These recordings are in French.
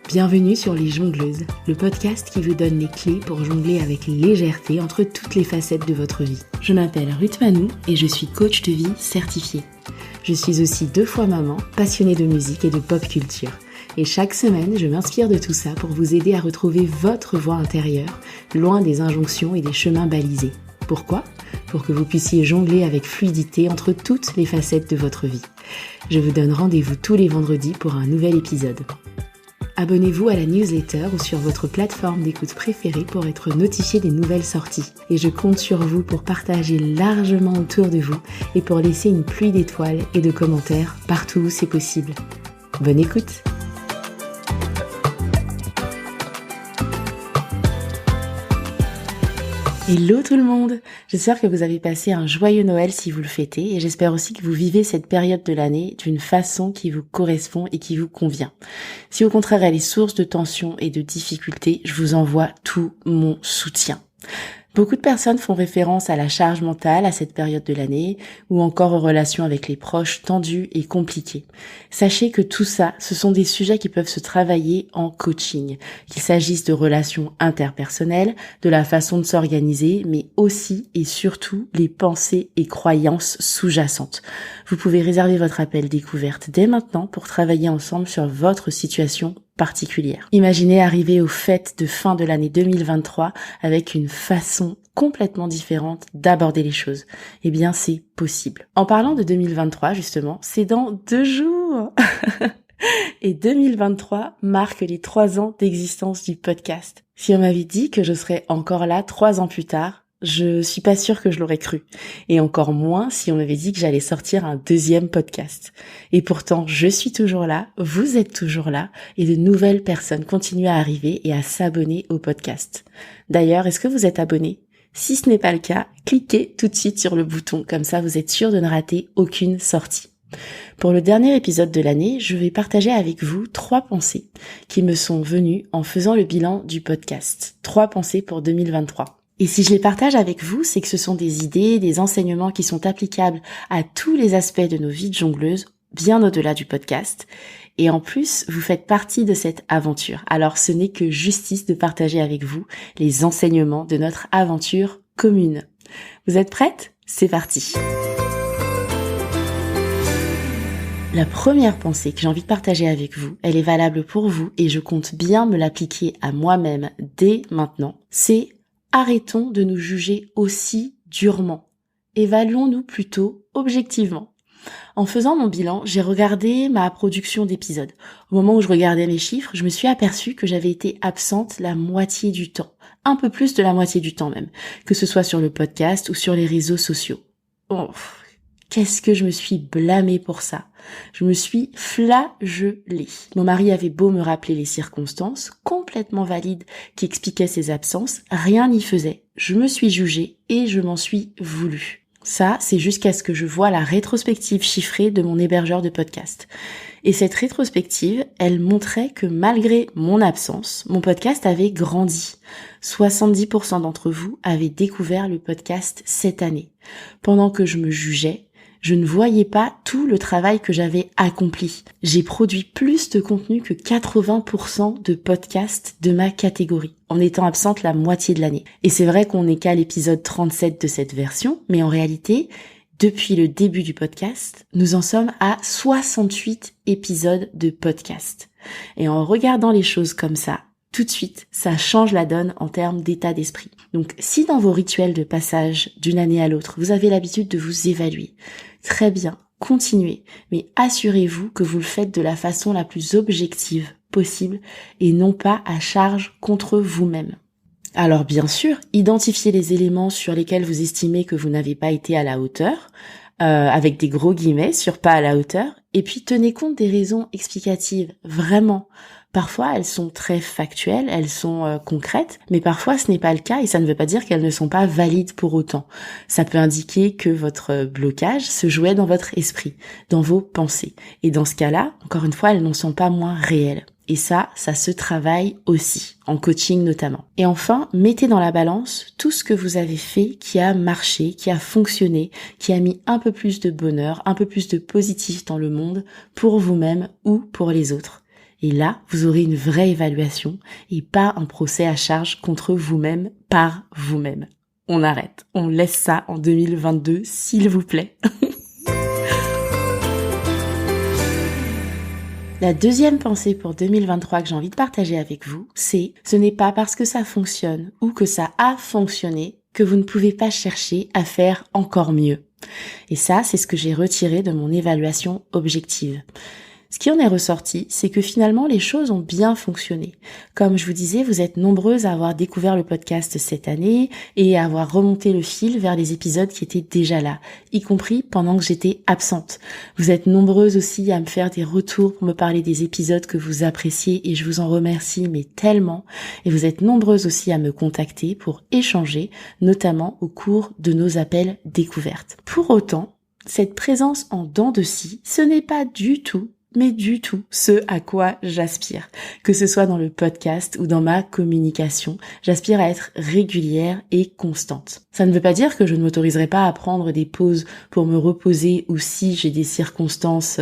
Bienvenue sur Les Jongleuses, le podcast qui vous donne les clés pour jongler avec légèreté entre toutes les facettes de votre vie. Je m'appelle Ruth Manou et je suis coach de vie certifiée. Je suis aussi 2 fois maman, passionnée de musique et de pop culture. Et chaque semaine, je m'inspire de tout ça pour vous aider à retrouver votre voix intérieure, loin des injonctions et des chemins balisés. Pourquoi ? Pour que vous puissiez jongler avec fluidité entre toutes les facettes de votre vie. Je vous donne rendez-vous tous les vendredis pour un nouvel épisode. Abonnez-vous à la newsletter ou sur votre plateforme d'écoute préférée pour être notifié des nouvelles sorties. Et je compte sur vous pour partager largement autour de vous et pour laisser une pluie d'étoiles et de commentaires partout où c'est possible. Bonne écoute! Hello tout le monde! J'espère que vous avez passé un joyeux Noël si vous le fêtez et j'espère aussi que vous vivez cette période de l'année d'une façon qui vous correspond et qui vous convient. Si au contraire elle est source de tension et de difficultés, je vous envoie tout mon soutien. Beaucoup de personnes font référence à la charge mentale à cette période de l'année ou encore aux relations avec les proches tendues et compliquées. Sachez que tout ça, ce sont des sujets qui peuvent se travailler en coaching, qu'il s'agisse de relations interpersonnelles, de la façon de s'organiser, mais aussi et surtout les pensées et croyances sous-jacentes. Vous pouvez réserver votre appel découverte dès maintenant pour travailler ensemble sur votre situation particulière. Imaginez arriver aux fêtes de fin de l'année 2023 avec une façon complètement différente d'aborder les choses. Eh bien, c'est possible. En parlant de 2023, justement, c'est dans 2 jours. Et 2023 marque les 3 ans d'existence du podcast. Si on m'avait dit que je serais encore là 3 ans plus tard, je suis pas sûre que je l'aurais cru. Et encore moins si on m'avait dit que j'allais sortir un 2e podcast. Et pourtant, je suis toujours là, vous êtes toujours là, et de nouvelles personnes continuent à arriver et à s'abonner au podcast. D'ailleurs, est-ce que vous êtes abonné ? Si ce n'est pas le cas, cliquez tout de suite sur le bouton, comme ça vous êtes sûr de ne rater aucune sortie. Pour le dernier épisode de l'année, je vais partager avec vous 3 pensées qui me sont venues en faisant le bilan du podcast. 3 pensées pour 2023. Et si je les partage avec vous, c'est que ce sont des idées, des enseignements qui sont applicables à tous les aspects de nos vies de jongleuses, bien au-delà du podcast. Et en plus, vous faites partie de cette aventure. Alors ce n'est que justice de partager avec vous les enseignements de notre aventure commune. Vous êtes prêtes ? C'est parti ! La première pensée que j'ai envie de partager avec vous, elle est valable pour vous et je compte bien me l'appliquer à moi-même dès maintenant, c'est arrêtons de nous juger aussi durement. Évaluons-nous plutôt objectivement. En faisant mon bilan, j'ai regardé ma production d'épisodes. Au moment où je regardais mes chiffres, je me suis aperçue que j'avais été absente la moitié du temps. Un peu plus de la moitié du temps même. Que ce soit sur le podcast ou sur les réseaux sociaux. Oh, qu'est-ce que je me suis blâmée pour ça. Je me suis flagellée. Mon mari avait beau me rappeler les circonstances, complètement valides, qui expliquaient ses absences, rien n'y faisait. Je me suis jugée et je m'en suis voulu. Ça, c'est jusqu'à ce que je vois la rétrospective chiffrée de mon hébergeur de podcast. Et cette rétrospective, elle montrait que malgré mon absence, mon podcast avait grandi. 70% d'entre vous avaient découvert le podcast cette année. Pendant que je me jugeais, je ne voyais pas tout le travail que j'avais accompli. J'ai produit plus de contenu que 80% de podcasts de ma catégorie, en étant absente la moitié de l'année. Et c'est vrai qu'on n'est qu'à l'épisode 37 de cette version, mais en réalité, depuis le début du podcast, nous en sommes à 68 épisodes de podcast. Et en regardant les choses comme ça, tout de suite, ça change la donne en termes d'état d'esprit. Donc, si dans vos rituels de passage d'une année à l'autre, vous avez l'habitude de vous évaluer, très bien, continuez, mais assurez-vous que vous le faites de la façon la plus objective possible et non pas à charge contre vous-même. Alors bien sûr, identifiez les éléments sur lesquels vous estimez que vous n'avez pas été à la hauteur, avec des gros guillemets sur pas à la hauteur, et puis tenez compte des raisons explicatives, vraiment. Parfois, elles sont très factuelles, elles sont concrètes, mais parfois ce n'est pas le cas et ça ne veut pas dire qu'elles ne sont pas valides pour autant. Ça peut indiquer que votre blocage se jouait dans votre esprit, dans vos pensées. Et dans ce cas-là, encore une fois, elles n'en sont pas moins réelles. Et ça se travaille aussi, en coaching notamment. Et enfin, mettez dans la balance tout ce que vous avez fait qui a marché, qui a fonctionné, qui a mis un peu plus de bonheur, un peu plus de positif dans le monde pour vous-même ou pour les autres. Et là, vous aurez une vraie évaluation et pas un procès à charge contre vous-même par vous-même. On arrête, on laisse ça en 2022, s'il vous plaît. La deuxième pensée pour 2023 que j'ai envie de partager avec vous, c'est « Ce n'est pas parce que ça fonctionne ou que ça a fonctionné que vous ne pouvez pas chercher à faire encore mieux. » Et ça, c'est ce que j'ai retiré de mon évaluation objective. Ce qui en est ressorti, c'est que finalement les choses ont bien fonctionné. Comme je vous disais, vous êtes nombreuses à avoir découvert le podcast cette année et à avoir remonté le fil vers les épisodes qui étaient déjà là, y compris pendant que j'étais absente. Vous êtes nombreuses aussi à me faire des retours pour me parler des épisodes que vous appréciez et je vous en remercie mais tellement. Et vous êtes nombreuses aussi à me contacter pour échanger, notamment au cours de nos appels découvertes. Pour autant, cette présence en dents de scie, ce n'est pas du tout ce à quoi j'aspire. Que ce soit dans le podcast ou dans ma communication, j'aspire à être régulière et constante. Ça ne veut pas dire que je ne m'autoriserai pas à prendre des pauses pour me reposer ou si j'ai des circonstances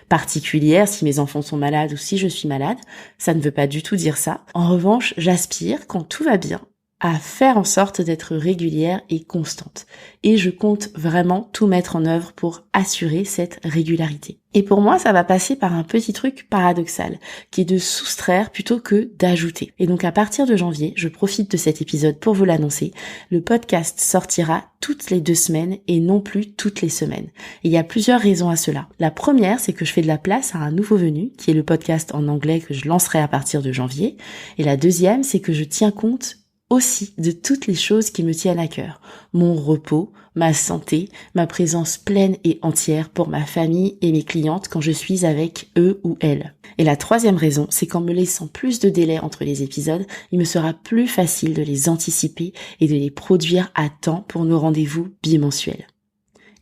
particulières, si mes enfants sont malades ou si je suis malade. Ça ne veut pas du tout dire ça. En revanche, j'aspire, quand tout va bien, à faire en sorte d'être régulière et constante. Et je compte vraiment tout mettre en œuvre pour assurer cette régularité. Et pour moi, ça va passer par un petit truc paradoxal, qui est de soustraire plutôt que d'ajouter. Et donc à partir de janvier, je profite de cet épisode pour vous l'annoncer, le podcast sortira toutes les 2 semaines et non plus toutes les semaines. Et il y a plusieurs raisons à cela. La première, c'est que je fais de la place à un nouveau venu, qui est le podcast en anglais que je lancerai à partir de janvier. Et la deuxième, c'est que je tiens compte aussi de toutes les choses qui me tiennent à cœur. Mon repos, ma santé, ma présence pleine et entière pour ma famille et mes clientes quand je suis avec eux ou elles. Et la troisième raison, c'est qu'en me laissant plus de délai entre les épisodes, il me sera plus facile de les anticiper et de les produire à temps pour nos rendez-vous bimensuels.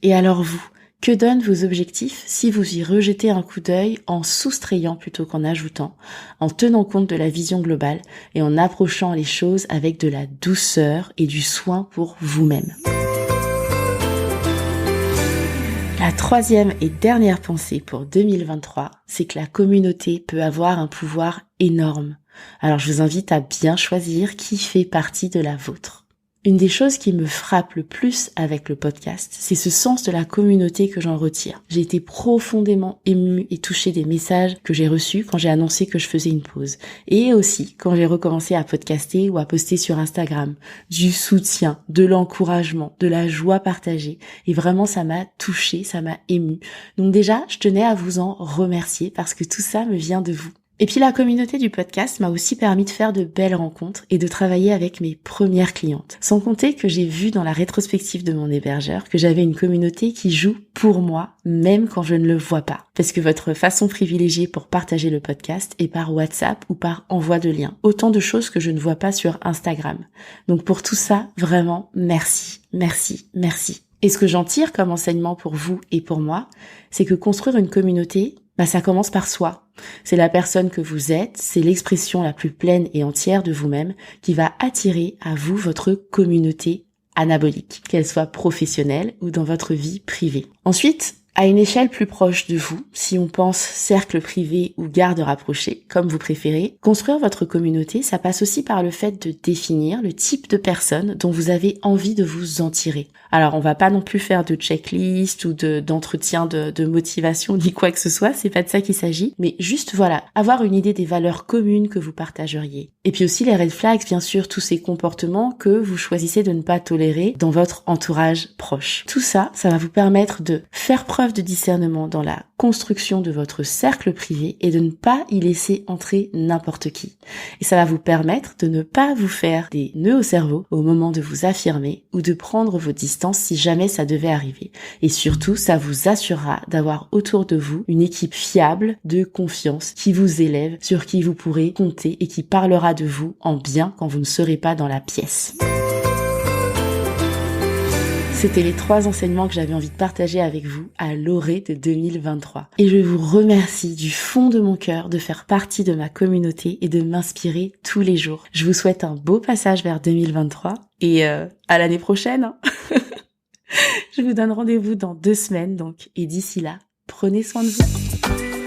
Et alors vous, que donnent vos objectifs si vous y rejetez un coup d'œil en soustrayant plutôt qu'en ajoutant, en tenant compte de la vision globale et en approchant les choses avec de la douceur et du soin pour vous-même? La troisième et dernière pensée pour 2023, c'est que la communauté peut avoir un pouvoir énorme. Alors je vous invite à bien choisir qui fait partie de la vôtre. Une des choses qui me frappe le plus avec le podcast, c'est ce sens de la communauté que j'en retire. J'ai été profondément émue et touchée des messages que j'ai reçus quand j'ai annoncé que je faisais une pause. Et aussi quand j'ai recommencé à podcaster ou à poster sur Instagram. Du soutien, de l'encouragement, de la joie partagée. Et vraiment, ça m'a touchée, ça m'a émue. Donc déjà, je tenais à vous en remercier parce que tout ça me vient de vous. Et puis la communauté du podcast m'a aussi permis de faire de belles rencontres et de travailler avec mes premières clientes. Sans compter que j'ai vu dans la rétrospective de mon hébergeur que j'avais une communauté qui joue pour moi, même quand je ne le vois pas. Parce que votre façon privilégiée pour partager le podcast est par WhatsApp ou par envoi de liens. Autant de choses que je ne vois pas sur Instagram. Donc pour tout ça, vraiment, merci, merci, merci. Et ce que j'en tire comme enseignement pour vous et pour moi, c'est que construire une communauté, ça commence par soi. C'est la personne que vous êtes, c'est l'expression la plus pleine et entière de vous-même qui va attirer à vous votre communauté anabolique, qu'elle soit professionnelle ou dans votre vie privée. Ensuite, à une échelle plus proche de vous, si on pense cercle privé ou garde rapprochée, comme vous préférez, construire votre communauté, ça passe aussi par le fait de définir le type de personne dont vous avez envie de vous en tirer. Alors, on va pas non plus faire de checklist ou d'entretien de motivation ni quoi que ce soit, c'est pas de ça qu'il s'agit, mais juste voilà, avoir une idée des valeurs communes que vous partageriez. Et puis aussi les red flags, bien sûr, tous ces comportements que vous choisissez de ne pas tolérer dans votre entourage proche. Tout ça, ça va vous permettre de faire preuve de discernement dans la construction de votre cercle privé et de ne pas y laisser entrer n'importe qui. Et ça va vous permettre de ne pas vous faire des nœuds au cerveau au moment de vous affirmer ou de prendre vos distances si jamais ça devait arriver. Et surtout, ça vous assurera d'avoir autour de vous une équipe fiable, de confiance, qui vous élève, sur qui vous pourrez compter et qui parlera de vous en bien quand vous ne serez pas dans la pièce. C'était les 3 enseignements que j'avais envie de partager avec vous à l'orée de 2023. Et je vous remercie du fond de mon cœur de faire partie de ma communauté et de m'inspirer tous les jours. Je vous souhaite un beau passage vers 2023 et à l'année prochaine. Hein. Je vous donne rendez-vous dans 2 semaines donc. Et d'ici là, prenez soin de vous.